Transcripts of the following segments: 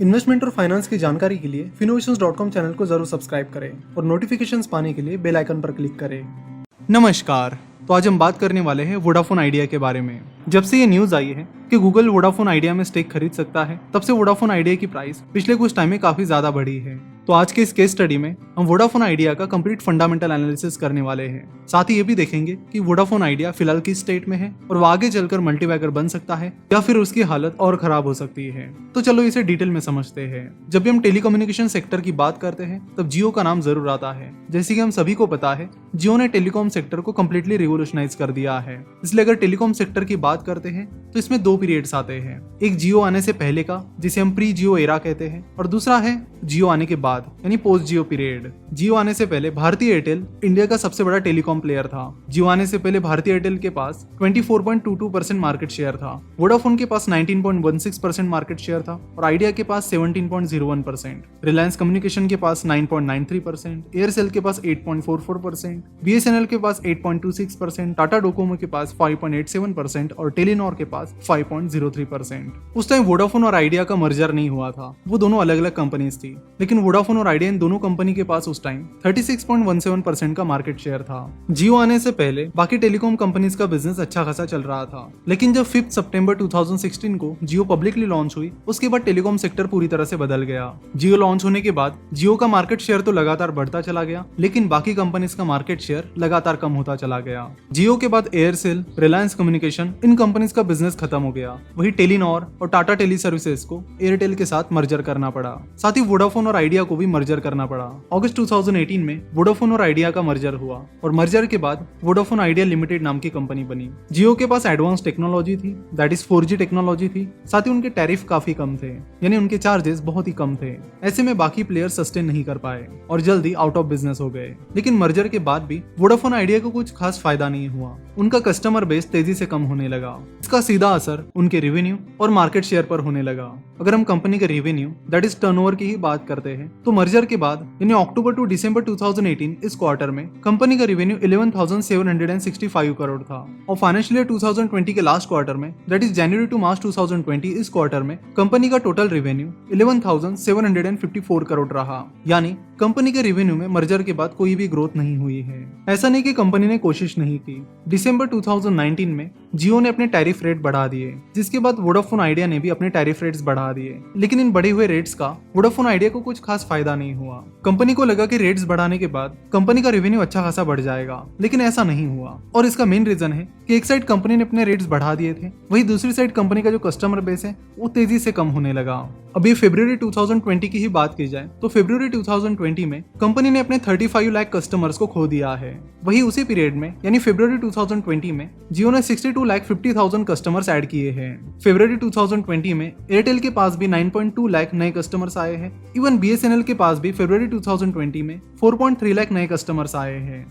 Investment और finance की जानकारी के लिए Finnovations.com चैनल को जरूर सब्सक्राइब करें और नोटिफिकेशंस पाने के लिए बेल आइकन पर क्लिक करें। नमस्कार। तो आज हम बात करने वाले हैं वोडाफोन आइडिया के बारे में। जब से ये न्यूज आई है कि गूगल वोडाफोन आइडिया में स्टेक खरीद सकता है, तब से वोडाफोन आइडिया की प्राइस पिछले कुछ टाइम में काफी ज्यादा बढ़ी है। तो आज के इस केस स्टडी में हम वोडाफोन आइडिया का कंप्लीट फंडामेंटल एनालिसिस करने वाले हैं। साथ ही ये भी देखेंगे कि वोडाफोन आइडिया फिलहाल किस स्टेट में है और वो आगे चलकर मल्टीबैगर बन सकता है या फिर उसकी हालत और खराब हो सकती है। तो चलो इसे डिटेल में समझते हैं। जब भी हम टेलीकम्युनिकेशन सेक्टर की बात करते हैं तब जियो का नाम जरूर आता है। जैसे कि हम सभी को पता है, जियो ने टेलीकॉम सेक्टर को कम्प्लीटली रिवोल्यूशनाइज कर दिया है। इसलिए अगर टेलीकॉम सेक्टर की बात करते हैं तो इसमें दो पीरियड्स आते हैं। एक जियो आने से पहले का, जिसे हम प्री जियो एरा कहते हैं, और दूसरा है जियो आने के बाद, यानी पोस्ट जियो पीरियड। जियो आने से पहले भारतीय एयरटेल इंडिया का सबसे बड़ा टेलीकॉम प्लेयर था। जियो आने से पहले भारतीय एयरटेल के पास 24.22% मार्केट शेयर था, वोडाफोन के पास 19.16% मार्केट शेयर था और आइडिया के पास 17.01%, रिलायंस कम्युनिकेशन के पास 9.93%, एयरसेल के पास 8.44%, बीएसएनएल के पास 8.26%, टाटा डोकोमो के पास 5.87% और टेलीनॉर के पास 5.03%। उस टाइम वोडाफोन और आइडिया का मर्जर नहीं हुआ था, वो दोनों अलग अलग कंपनीज थी, लेकिन वोडाफोन और आइडिया इन दोनों कंपनी के पास उस टाइम 36.17% का मार्केट शेयर था। जियो आने से पहले बाकी टेलीकॉम कंपनीज का बिजनेस अच्छा खासा चल रहा था, लेकिन जब 5 सितंबर 2016 को जियो पब्लिकली लॉन्च हुई, उसके बाद टेलीकॉम सेक्टर पूरी तरह से बदल गया। जियो लॉन्च होने के बाद जियो का मार्केट शेयर तो लगातार बढ़ता चला गया, लेकिन बाकी कंपनीज का मार्केट शेयर लगातार कम होता चला गया। जियो के बाद एयरसेल, रिलायंस कम्युनिकेशन, इन कंपनीज का बिजनेस खत्म हो गया। वही टेलीनॉर और टाटा टेली सर्विसेज को एयरटेल के साथ मर्जर करना पड़ा। साथ ही वोडाफोन और आइडिया को भी मर्जर करना पड़ा। अगस्त 2018 में वोडाफोन और आइडिया का मर्जर हुआ और मर्जर के बाद वोडाफोन आइडिया लिमिटेड नाम की कंपनी बनी। जियो के पास एडवांस टेक्नोलॉजी थी, दैट इज 4G टेक्नोलॉजी थी। साथ ही उनके टैरिफ काफी कम थे, यानी उनके चार्जेस बहुत ही कम थे। ऐसे में बाकी प्लेयर सस्टेन नहीं कर पाए और जल्दी आउट ऑफ बिजनेस हो गए। लेकिन मर्जर के बाद भी वोडाफोन आइडिया को कुछ खास फायदा नहीं हुआ। उनका कस्टमर बेस तेजी से कम होने लगा। इसका सीधा असर उनके रेवेन्यू और मार्केट शेयर पर होने लगा। अगर हम कंपनी के रेवेन्यू, दैट इज टर्नओवर की ही बात करते हैं, तो मर्जर के बाद यानी अक्टूबर टू दिसंबर 2018 इस क्वार्टर में कंपनी का रेवेन्यू 11,765 करोड़ था और फाइनेंशियल ईयर 2020 के लास्ट क्वार्टर में, दैट इज जनवरी टू मार्च 2020 इस क्वार्टर में कंपनी का टोटल रेवेन्यू 11,754 करोड़ रहा। यानी कंपनी के रेवेन्यू में मर्जर के बाद कोई भी ग्रोथ नहीं हुई है। ऐसा नहीं कि कंपनी ने कोशिश नहीं की। दिसंबर 2019 में जियो ने अपने टैरिफ रेट बढ़ा दिए, जिसके बाद वोडाफोन आइडिया ने भी अपने टैरिफ रेट्स बढ़ा दिए। लेकिन इन बढ़े हुए रेट्स का वोडाफोन आइडिया को कुछ खास फायदा नहीं हुआ। कंपनी को लगा कि रेट्स बढ़ाने के बाद कंपनी का रेवेन्यू अच्छा खासा बढ़ जाएगा, लेकिन ऐसा नहीं हुआ। और इसका मेन रीजन है कि एक साइड कंपनी ने अपने रेट्स बढ़ा दिए थे, वही दूसरी साइड कंपनी का जो कस्टमर बेस है वो तेजी से कम होने लगा। अभी फरवरी 2020 की ही बात की जाए तो फरवरी 2020 में कंपनी ने अपने 35 लाख कस्टमर्स को खो दिया है। वही उसी पीरियड में यानी फरवरी 2020 में जियो ने 62,50,000 कस्टमर्स ऐड किए हैं। फरवरी 2020 में एयरटेल के पास भी 9.2 लाख नए कस्टमर्स आए हैं। इवन बीएसएनएल के पास भी फरवरी 2020 में 4.3 लाख नए कस्टमर्स आए हैं।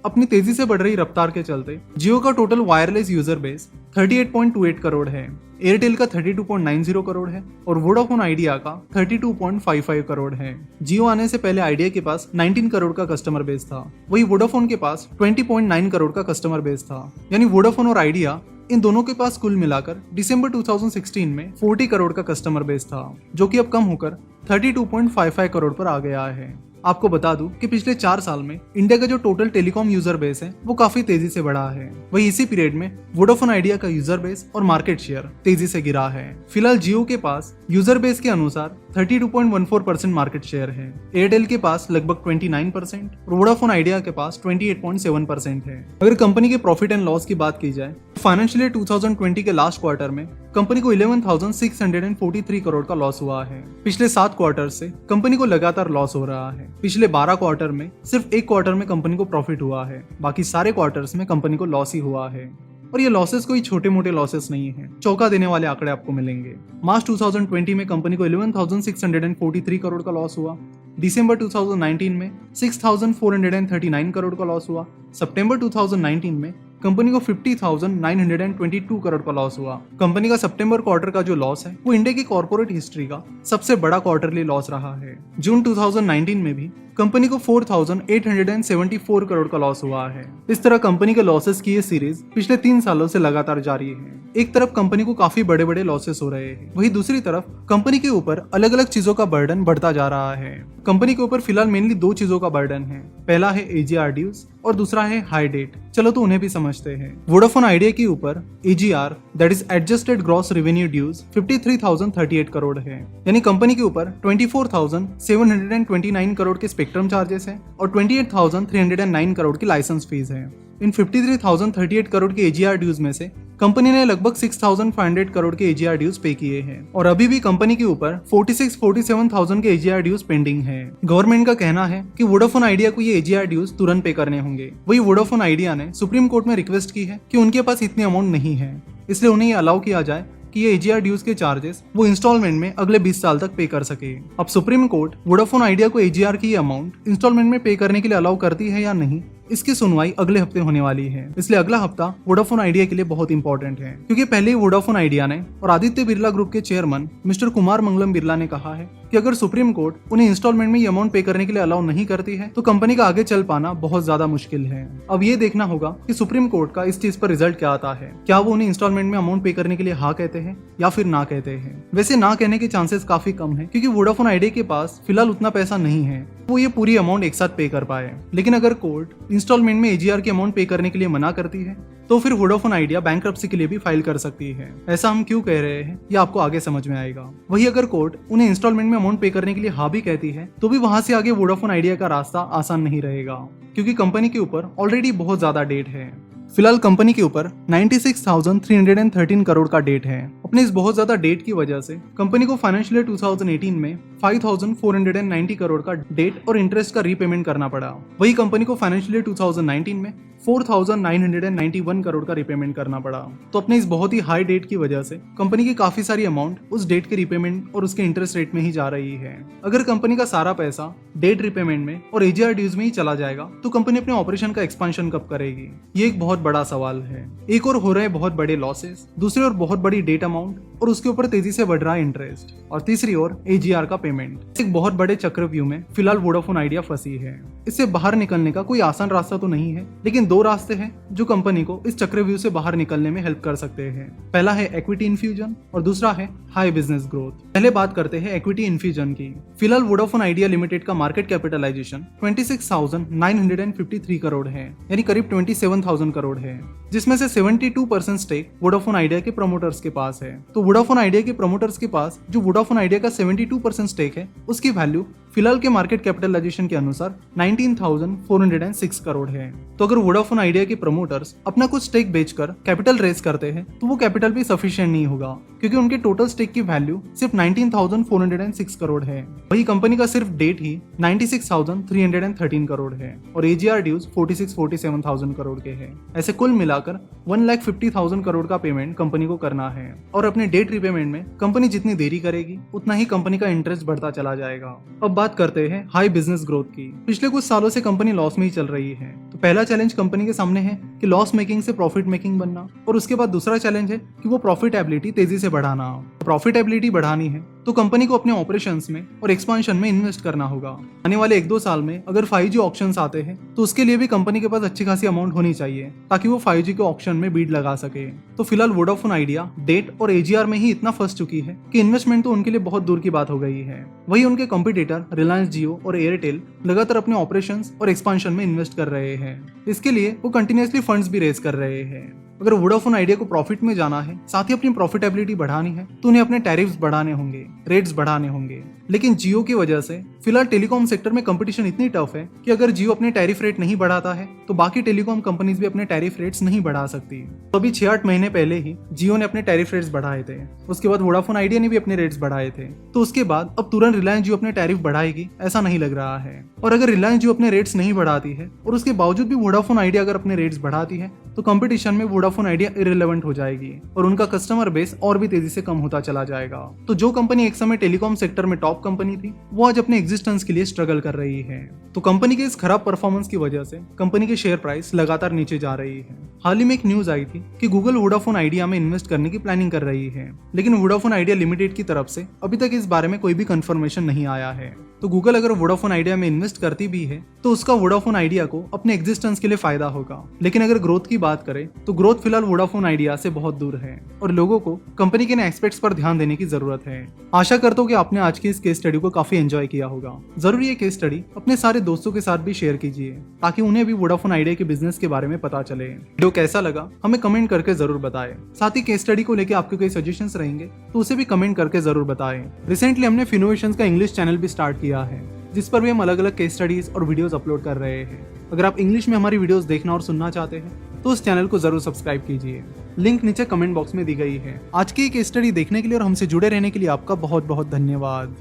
अपनी तेजी से बढ़ रही रफ्तार के चलते जियो का total wireless user base 38.28 crore है, एयरटेल का 32.90 करोड़ है और वोडाफोन आइडिया का 32.55 करोड़ है। जियो आने से पहले आइडिया के पास 19 करोड़ का कस्टमर बेस था, वही वोडाफोन के पास 20.9 करोड़ का कस्टमर बेस था। यानी वोडाफोन और आइडिया इन दोनों के पास कुल मिलाकर दिसंबर 2016 में 40 करोड़ का कस्टमर बेस था, जो कि अब कम होकर 32.55 करोड़ पर आ गया है। आपको बता दूं कि पिछले 4 साल में इंडिया का जो टोटल टेलीकॉम यूजर बेस है वो काफी तेजी से बढ़ा है। वही इसी पीरियड में वोडाफोन आइडिया का यूजर बेस और मार्केट शेयर तेजी से गिरा है। फिलहाल जियो के पास यूजर बेस के अनुसार 32.14% मार्केट शेयर है, एयरटेल के पास लगभग 29% और वोडाफोन आइडिया के पास 28.7% है। अगर कंपनी के प्रॉफिट एंड लॉस की बात की जाए, फाइनेंशियल ईयर 2020 के लास्ट क्वार्टर में कंपनी को 11,643 करोड़ का लॉस हुआ है। पिछले 7 क्वार्टर से कंपनी को लगातार लॉस हो रहा है। पिछले 12 क्वार्टर में सिर्फ एक क्वार्टर में कंपनी को प्रॉफिट हुआ है, बाकी सारे क्वार्टर्स में कंपनी को लॉस ही हुआ है। और ये लॉसेस कोई छोटे मोटे लॉसेस नहीं है, चौंका देने वाले आंकड़े आपको मिलेंगे। मार्च 2020 में कंपनी को 11,643 करोड़ का लॉस हुआ, दिसंबर 2019 में 6,439 करोड़ का लॉस हुआ, सितंबर 2019 में कंपनी को 50,922 करोड़ का लॉस हुआ। कंपनी का सितंबर क्वार्टर का जो लॉस है वो इंडिया की कॉर्पोरेट हिस्ट्री का सबसे बड़ा क्वार्टरली लॉस रहा है। जून 2019 में भी कंपनी को 4,874 करोड़ का लॉस हुआ है। इस तरह कंपनी के लॉसेस की ये सीरीज पिछले 3 सालों से लगातार जारी है। एक तरफ कंपनी को काफी बड़े बड़े लॉसेस हो रहे हैं, वहीं दूसरी तरफ कंपनी के ऊपर अलग अलग चीजों का बर्डन बढ़ता जा रहा है। कंपनी के ऊपर फिलहाल मेनली 2 चीजों का बर्डन है। पहला है AGR ड्यूज और दूसरा है हाई डेट। चलो तो उन्हें भी समझते हैं। वोडाफोन आइडिया के ऊपर AGR that is adjusted gross revenue dues 53,038 crore है, यानी कंपनी के ऊपर 24,729 करोड़ के स्पेक्ट्रम चार्जेस हैं और 28,309 करोड़ की लाइसेंस फीस है। इन 53,038 करोड़ के AGR ड्यूज में से कंपनी ने लगभग 6,500 करोड़ के AGR ड्यूज पे किए हैं और अभी भी कंपनी के ऊपर 47,000 के AGR ड्यूज पेंडिंग है। गवर्नमेंट का कहना है कि वोडाफोन आइडिया को ये AGR ड्यूज तुरंत पे करने होंगे। वही वोडाफोन आइडिया ने सुप्रीम कोर्ट में रिक्वेस्ट की है कि उनके पास इतनी अमाउंट नहीं है, इसलिए उन्हें ये अलाउ किया जाए कि ये AGR ड्यूज के चार्जेस वो इंस्टॉलमेंट में अगले 20 साल तक पे कर सके। अब सुप्रीम कोर्ट वोडाफोन आइडिया को AGR की अमाउंट इंस्टॉलमेंट में पे करने के लिए अलाउ करती है या नहीं, इसकी सुनवाई अगले हफ्ते होने वाली है। इसलिए अगला हफ्ता वोडाफोन आइडिया के लिए बहुत इंपॉर्टेंट है, क्योंकि पहले ही वोडाफोन आइडिया ने और आदित्य बिरला ग्रुप के चेयरमैन मिस्टर कुमार मंगलम बिरला ने कहा है कि अगर सुप्रीम कोर्ट उन्हें इंस्टॉलमेंट में ये अमाउंट पे करने के लिए अलाउ नहीं करती है तो कंपनी का आगे चल पाना बहुत ज्यादा मुश्किल है। अब ये देखना होगा कि सुप्रीम कोर्ट का इस चीज पर रिजल्ट क्या आता है। क्या वो उन्हें इंस्टॉलमेंट में अमाउंट पे करने के लिए हाँ कहते हैं या फिर ना कहते हैं। वैसे ना कहने के चांसेस काफी कम है, क्योंकि वोडाफोन आइडिया के पास फिलहाल उतना पैसा नहीं है वो ये पूरी अमाउंट एक साथ पे कर पाए। लेकिन अगर कोर्ट इंस्टॉलमेंट में AGR की अमाउंट पे करने के लिए मना करती है तो फिर वोडाफोन आइडिया बैंक्रप्सी के लिए भी फाइल कर सकती है। ऐसा हम क्यों कह रहे हैं ये आपको आगे समझ में आएगा। वही अगर कोर्ट उन्हें इंस्टॉलमेंट में अमाउंट पे करने के लिए हाँ भी कहती है तो भी वहां से आगे वोडाफोन आइडिया का रास्ता आसान नहीं रहेगा, क्योंकि कंपनी के ऊपर ऑलरेडी बहुत ज्यादा डेट है। फिलहाल कंपनी के ऊपर 96,313 करोड़ का डेट है। अपने इस बहुत ज्यादा डेट की वजह से कंपनी को फाइनेंशियल ईयर 2018 में 5,490 करोड़ का डेट और इंटरेस्ट का रीपेमेंट करना पड़ा। वही कंपनी को फाइनेंशियल ईयर 2019 में 4,991 करोड़ का रिपेमेंट करना पड़ा। तो अपने इस बहुत ही हाई डेट की वजह से कंपनी की काफी सारी अमाउंट उस डेट के रिपेमेंट और उसके इंटरेस्ट रेट में ही जा रही है। अगर कंपनी का सारा पैसा डेट रिपेमेंट में और AGR ड्यूज में ही चला जाएगा तो कंपनी अपने ऑपरेशन का एक्सपेंशन कब करेगी, ये एक बहुत बड़ा सवाल है। एक और हो रहे बहुत बड़े लॉसेस, दूसरी ओर बहुत बड़ी डेट अमाउंट और उसके ऊपर तेजी से बढ़ रहा है इंटरेस्ट, और तीसरी ओर AGR का पेमेंट। एक बहुत बड़े चक्रव्यूह में फिलहाल वोडाफोन आइडिया फंसी है। इससे बाहर निकलने का कोई आसान रास्ता तो नहीं है, लेकिन 2 रास्ते हैं जो कंपनी को इस चक्रव्यूह से बाहर निकलने में हेल्प कर सकते हैं। पहला है इक्विटी इन्फ्यूजन और दूसरा है हाई बिजनेस ग्रोथ। पहले बात करते हैं इक्विटी इन्फ्यूजन की। फिलहाल वोडाफोन आइडिया लिमिटेड का मार्केट कैपिटलाइजेशन 26,953 करोड़ है, यानी करीब 27,000 करोड़ है, जिसमें से 72% स्टेक वोडाफोन आइडिया के प्रमोटर्स के पास है। तो वोडाफोन आइडिया के प्रमोटर्स के पास जो वोडाफोन आइडिया का 72% स्टेक है उसकी वैल्यू फिलहाल के मार्केट कैपिटलाइजेशन के अनुसार 19,406 करोड़ है। तो अगर वोडाफोन आइडिया के प्रमोटर्स अपना कुछ स्टेक बेचकर कैपिटल रेज करते हैं तो वो कैपिटल भी सफिशिएंट नहीं होगा, क्योंकि उनके टोटल स्टेक की वैल्यू सिर्फ 19,406 करोड़ है। वही कंपनी का सिर्फ डेट ही 96,313 करोड़ है और AGR ड्यूज 47,000 करोड़ के हैं। ऐसे कुल मिलाकर 1,50,000 करोड़ का पेमेंट कंपनी को करना है, और अपने डेट रिपेमेंट में कंपनी जितनी देरी करेगी उतना ही कंपनी का इंटरेस्ट बढ़ता चला जाएगा। अब बात करते हैं हाई बिजनेस ग्रोथ की। पिछले कुछ सालों से कंपनी लॉस में ही चल रही है। तो पहला चैलेंज कंपनी के सामने है कि लॉस मेकिंग से प्रॉफिट मेकिंग बनना, और उसके बाद दूसरा चैलेंज है कि वो प्रॉफिटेबिलिटी तेजी से बढ़ाना। प्रॉफिटेबिलिटी बढ़ानी है तो कंपनी को अपने ऑपरेशंस में और एक्सपेंशन में इन्वेस्ट करना होगा। आने वाले 1-2 साल में अगर 5G ऑक्शंस आते हैं तो उसके लिए भी कंपनी के पास अच्छी खासी अमाउंट होनी चाहिए ताकि वो 5G के ऑक्शन में बीड लगा सके। तो फिलहाल वोडाफोन आइडिया डेट और AGR में ही इतना फंस चुकी है कि इन्वेस्टमेंट तो उनके लिए बहुत दूर की बात हो गई है। वही उनके कंपटीटर रिलायंस जियो और एयरटेल लगातार अपने ऑपरेशंस और एक्सपेंशन में इन्वेस्ट कर रहे हैं। इसके लिए वो कंटिन्यूअसली फंड्स भी रेज कर रहे हैं। अगर वोडाफोन आइडिया को प्रॉफिट में जाना है, साथ ही अपनी प्रॉफिटेबिलिटी बढ़ानी है, तो उन्हें अपने टैरिफ्स बढ़ाने होंगे, रेट्स बढ़ाने होंगे। लेकिन जियो की वजह से फिलहाल टेलीकॉम सेक्टर में कंपटीशन इतनी टफ है कि अगर जियो अपने टैरिफ रेट नहीं बढ़ाता है तो बाकी टेलीकॉम कंपनीज भी अपने टैरिफ रेट्स नहीं बढ़ा सकती। तो अभी 6-8 महीने पहले ही जियो ने अपने टैरिफ रेट्स बढ़ाए थे, उसके बाद वोडाफोन आइडिया ने भी अपने रेट्स बढ़ाए थे। तो उसके बाद अब तुरंत रिलायंस जियो अपने टैरिफ बढ़ाएगी ऐसा नहीं लग रहा है। और अगर रिलायंस जियो अपने रेट्स नहीं बढ़ाती है और उसके बावजूद भी वोडाफोन आइडिया अगर अपने रेट्स बढ़ाती है तो कंपटीशन में वोडाफोन आइडिया इररिलेवेंट हो जाएगी और उनका कस्टमर बेस और भी तेजी से कम होता चला जाएगा। तो जो कंपनी एक समय टेलीकॉम सेक्टर में टॉप कंपनी थी वो आज अपने एग्जिस्टेंस के लिए स्ट्रगल कर रही है। तो कंपनी के इस खराब परफॉर्मेंस की वजह से कंपनी की शेयर प्राइस लगातार नीचे जा रही है। हाल ही में एक न्यूज आई थी कि गूगल वोडाफोन आइडिया में इन्वेस्ट करने की प्लानिंग कर रही है, लेकिन वोडाफोन आइडिया लिमिटेड की तरफ से अभी तक इस बारे में कोई भी कंफर्मेशन नहीं आया है। तो गूगल अगर वोडाफोन आइडिया में इन्वेस्ट करती भी है तो उसका वोडाफोन आइडिया को अपने एग्जिस्टेंस के लिए फायदा होगा। लेकिन अगर ग्रोथ की बात करें तो ग्रोथ फिलहाल वोडाफोन आइडिया से बहुत दूर है और लोगों को कंपनी के नए एस्पेक्ट्स पर ध्यान देने की जरूरत है। आशा करता हूँ कि आपने आज की इस केस स्टडी को काफी एंजॉय किया होगा। जरूर ये केस स्टडी अपने सारे दोस्तों के साथ भी शेयर कीजिए ताकि उन्हें भी वोडाफोन आइडिया के बिजनेस के बारे में पता चले। वीडियो कैसा लगा हमें कमेंट करके जरूर बताएं। साथ ही केस स्टडी को लेकर आपके कोई सजेशंस रहेंगे तो उसे भी कमेंट करके जरूर बताएं। रिसेंटली हमने फिनोवेशंस का इंग्लिश चैनल भी स्टार्ट किया है जिस पर भी हम अलग अलग केस स्टडीज और वीडियोस अपलोड कर रहे हैं। अगर आप इंग्लिश में हमारी वीडियोस देखना और सुनना चाहते हैं तो उस चैनल को जरूर सब्सक्राइब कीजिए। लिंक नीचे कमेंट बॉक्स में दी गई है। आज की केस स्टडी देखने के लिए और हमसे जुड़े रहने के लिए आपका बहुत बहुत धन्यवाद।